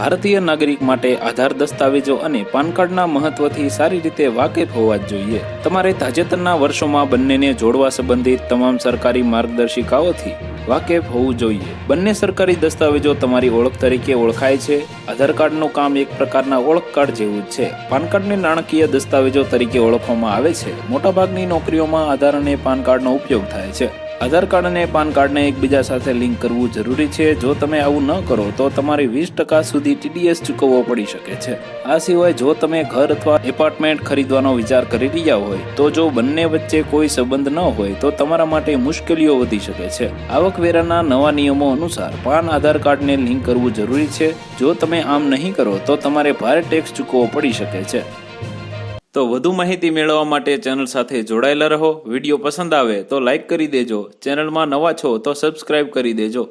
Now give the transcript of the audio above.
ભારતીય નાગરિક માટે આધાર દસ્તાવેજો અને પાન કાર્ડના મહત્વથી સારી રીતે વાકેફ હોવા જ જોઈએ. તમારે તાજેતરના વર્ષોમાં બંનેને જોડવા સંબંધિત તમામ સરકારી માર્ગદર્શિકાઓથી વાકેફ હોવું જોઈએ. બંને સરકારી દસ્તાવેજો તમારી ઓળખ તરીકે ઓળખાય છે. આધાર કાર્ડનું કામ એક પ્રકારના ઓળખ કાર્ડ જેવું જ છે. પાન કાર્ડને નાણાકીય દસ્તાવેજો તરીકે ઓળખવામાં આવે છે. મોટાભાગની નોકરીઓમાં આધાર અને પાન કાર્ડનો ઉપયોગ થાય છે. આધાર કાર્ડ અને પાન કાર્ડને એકબીજા સાથે લિંક કરવું જરૂરી છે. જો તમે આવું ન કરો તો તમારે 20% સુધી TDS ચૂકવવો પડી શકે છે. આ સિવાય જો તમે ઘર અથવા એપાર્ટમેન્ટ ખરીદવાનો વિચાર કરી રહ્યા હોય તો જો બંને વચ્ચે કોઈ સંબંધ ન હોય તો તમારા માટે મુશ્કેલીઓ વધી શકે છે. આવકવેરાના નવા નિયમો અનુસાર પાન આધાર કાર્ડને લિંક કરવું જરૂરી છે. જો તમે આમ નહીં કરો તો તમારે ભારે ટેક્સ ચૂકવવો પડી શકે છે. તો વધુ માહિતી મેળવવા માટે ચેનલ સાથે જોડાયેલા રહો. વિડીયો પસંદ આવે તો લાઈક કરી દેજો. ચેનલમાં નવા છો તો સબસ્ક્રાઇબ કરી દેજો.